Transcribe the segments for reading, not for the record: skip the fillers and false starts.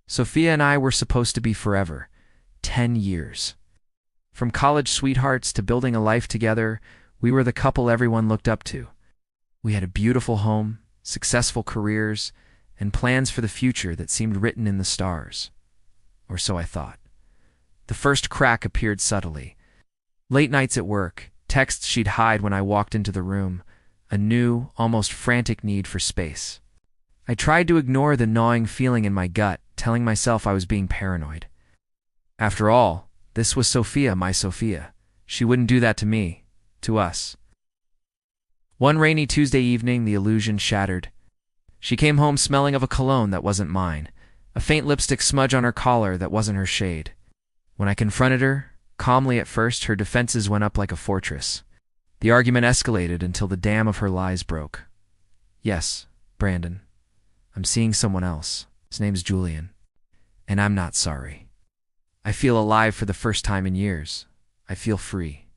Sophia and I were supposed to be forever. 10 years. From college sweethearts to building a life together, we were the couple everyone looked up to. We had a beautiful home, successful careers, and plans for the future that seemed written in the stars. Or so I thought. The first crack appeared subtly. Late nights at work, texts she'd hide when I walked into the room, a new, almost frantic need for space. I tried to ignore the gnawing feeling in my gut, telling myself I was being paranoid. After all, this was Sophia, my Sophia. She wouldn't do that to me, to us. One rainy Tuesday evening, the illusion shattered. She came home smelling of a cologne that wasn't mine, a faint lipstick smudge on her collar that wasn't her shade. When I confronted her, calmly at first, her defenses went up like a fortress. The argument escalated until the dam of her lies broke. Yes, Brandon, I'm seeing someone else. His name's Julian. And I'm not sorry. I feel alive for the first time in years. I feel free.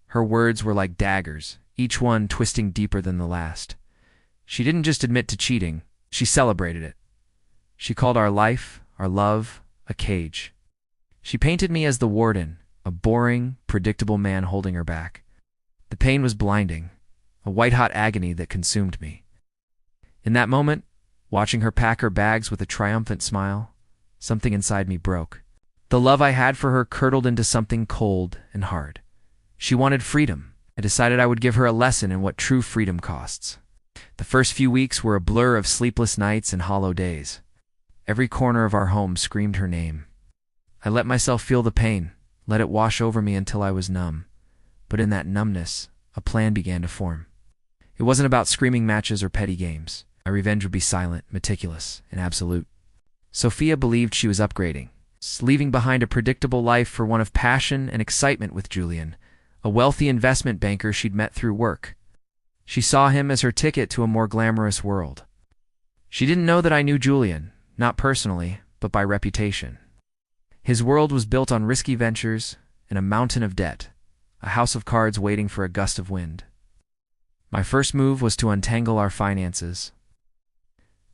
Her words were like daggers, each one twisting deeper than the last. She didn't just admit to cheating, she celebrated it. She called our life, our love, a cage. She painted me as the warden, a boring, predictable man holding her back. The pain was blinding, a white-hot agony that consumed me. In that moment, watching her pack her bags with a triumphant smile, something inside me broke. The love I had for her curdled into something cold and hard. She wanted freedom. I decided I would give her a lesson in what true freedom costs. The first few weeks were a blur of sleepless nights and hollow days. Every corner of our home screamed her name. I let myself feel the pain, let it wash over me until I was numb. But in that numbness, a plan began to form. It wasn't about screaming matches or petty games. My revenge would be silent, meticulous, and absolute. Sophia believed she was upgrading, leaving behind a predictable life for one of passion and excitement with Julian, a wealthy investment banker she'd met through work. She saw him as her ticket to a more glamorous world. She didn't know that I knew Julian, not personally, but by reputation. His world was built on risky ventures and a mountain of debt, a house of cards waiting for a gust of wind. My first move was to untangle our finances.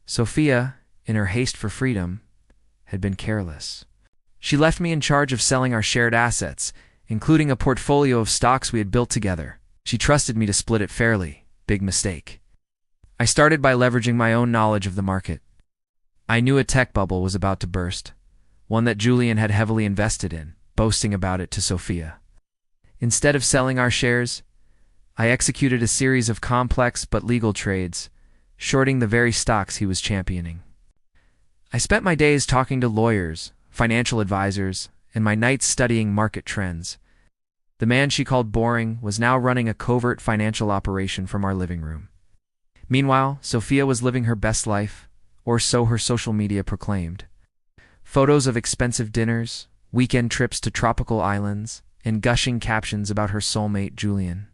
Sophia, in her haste for freedom, had been careless. She left me in charge of selling our shared assets, including a portfolio of stocks we had built together. She trusted me to split it fairly. Big mistake. I started by leveraging my own knowledge of the market. I knew a tech bubble was about to burst, one that Julian had heavily invested in, boasting about it to Sophia. Instead of selling our shares, I executed a series of complex but legal trades, shorting the very stocks he was championing. I spent my days talking to lawyers, financial advisors, and my nights studying market trends. The man she called boring was now running a covert financial operation from our living room. Meanwhile, Sophia was living her best life, or so her social media proclaimed. Photos of expensive dinners, weekend trips to tropical islands, and gushing captions about her soulmate Julian.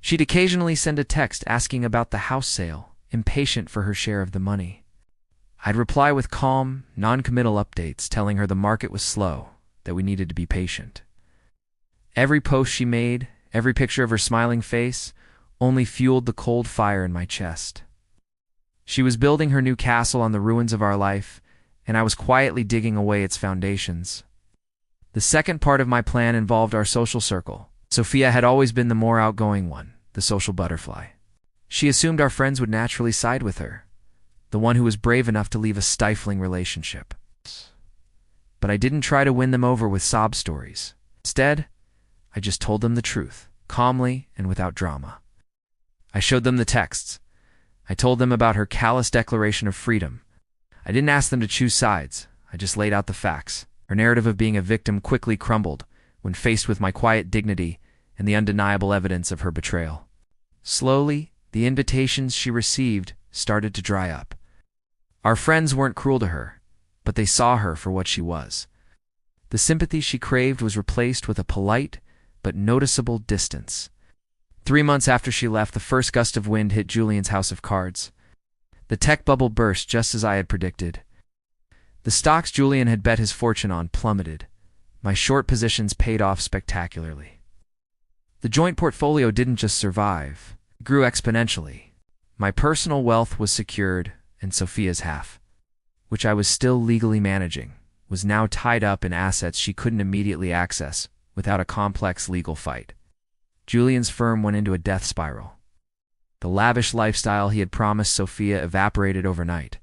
She'd occasionally send a text asking about the house sale, impatient for her share of the money. I'd reply with calm, non-committal updates telling her the market was slow, that we needed to be patient. Every post she made, every picture of her smiling face, only fueled the cold fire in my chest. She was building her new castle on the ruins of our life, and I was quietly digging away its foundations. The second part of my plan involved our social circle. Sophia had always been the more outgoing one, the social butterfly. She assumed our friends would naturally side with her, the one who was brave enough to leave a stifling relationship. But I didn't try to win them over with sob stories. Instead, I just told them the truth, calmly and without drama. I showed them the texts. I told them about her callous declaration of freedom. I didn't ask them to choose sides. I just laid out the facts. Her narrative of being a victim quickly crumbled when faced with my quiet dignity and the undeniable evidence of her betrayal. Slowly, the invitations she received started to dry up. Our friends weren't cruel to her, but they saw her for what she was. The sympathy she craved was replaced with a polite but noticeable distance. 3 months after she left, the first gust of wind hit Julian's house of cards. The tech bubble burst just as I had predicted. The stocks Julian had bet his fortune on plummeted. My short positions paid off spectacularly. The joint portfolio didn't just survive, it grew exponentially. My personal wealth was secured, and Sophia's half. which I was still legally managing, was now tied up in assets she couldn't immediately access without a complex legal fight. Julian's firm went into a death spiral. The lavish lifestyle he had promised Sophia evaporated overnight.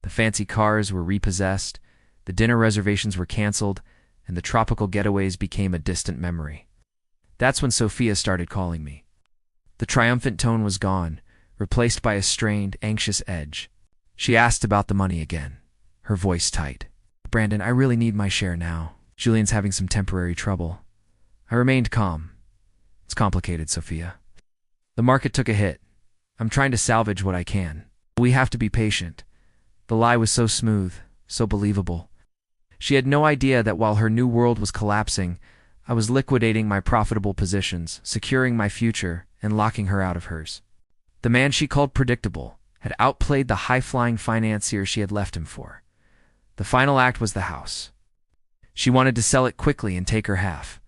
The fancy cars were repossessed, the dinner reservations were canceled, and the tropical getaways became a distant memory. That's when Sophia started calling me. The triumphant tone was gone, replaced by a strained, anxious edge. She asked about the money again, her voice tight. "Brandon, I really need my share now. Julian's having some temporary trouble." I remained calm. "It's complicated, Sophia. The market took a hit. I'm trying to salvage what I can. We have to be patient." The lie was so smooth, so believable. She had no idea that while her new world was collapsing, I was liquidating my profitable positions, securing my future, and locking her out of hers. The man she called predictable had outplayed the high-flying financier she had left him for. The final act was the house. She wanted to sell it quickly and take her half.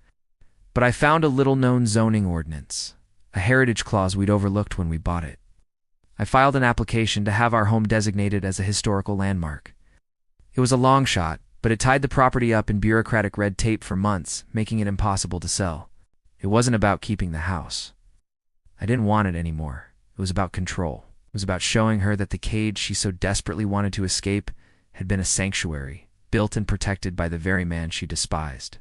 But I found a little-known zoning ordinance, a heritage clause we'd overlooked when we bought it. I filed an application to have our home designated as a historical landmark. It was a long shot, but it tied the property up in bureaucratic red tape for months, making it impossible to sell. It wasn't about keeping the house. I didn't want it anymore. It was about control. It was about showing her that the cage she so desperately wanted to escape had been a sanctuary, built and protected by the very man she despised.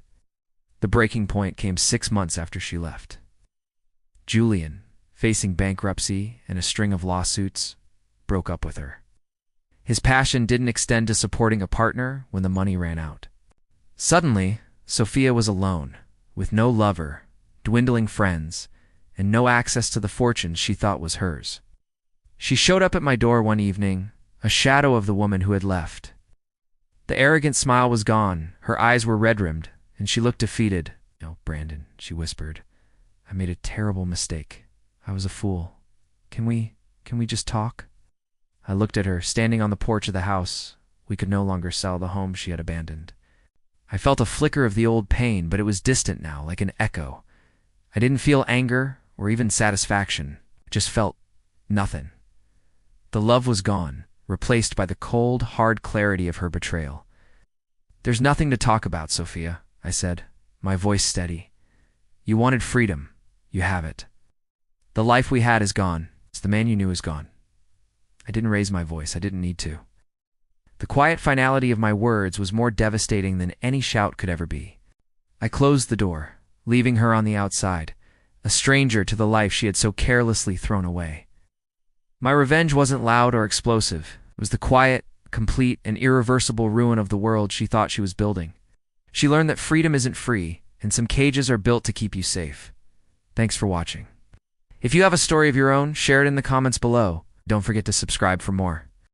The breaking point came 6 months after she left. Julian, facing bankruptcy and a string of lawsuits, broke up with her. His passion didn't extend to supporting a partner when the money ran out. Suddenly, Sophia was alone, with no lover, dwindling friends, and no access to the fortune she thought was hers. She showed up at my door one evening, a shadow of the woman who had left. The arrogant smile was gone, her eyes were red-rimmed, and she looked defeated. "Oh, Brandon," she whispered, "I made a terrible mistake. I was a fool. Can we just talk?" I looked at her, standing on the porch of the house. We could no longer sell the home she had abandoned. I felt a flicker of the old pain, but it was distant now, like an echo. I didn't feel anger or even satisfaction. I just felt nothing. The love was gone, replaced by the cold, hard clarity of her betrayal. "There's nothing to talk about, Sophia," I said, my voice steady. "You wanted freedom. You have it. The life we had is gone. The man you knew is gone." I didn't raise my voice. I didn't need to. The quiet finality of my words was more devastating than any shout could ever be. I closed the door, leaving her on the outside, a stranger to the life she had so carelessly thrown away. My revenge wasn't loud or explosive. It was the quiet, complete, and irreversible ruin of the world she thought she was building. She learned that freedom isn't free, and some cages are built to keep you safe. Thanks for watching. If you have a story of your own, share it in the comments below. Don't forget to subscribe for more.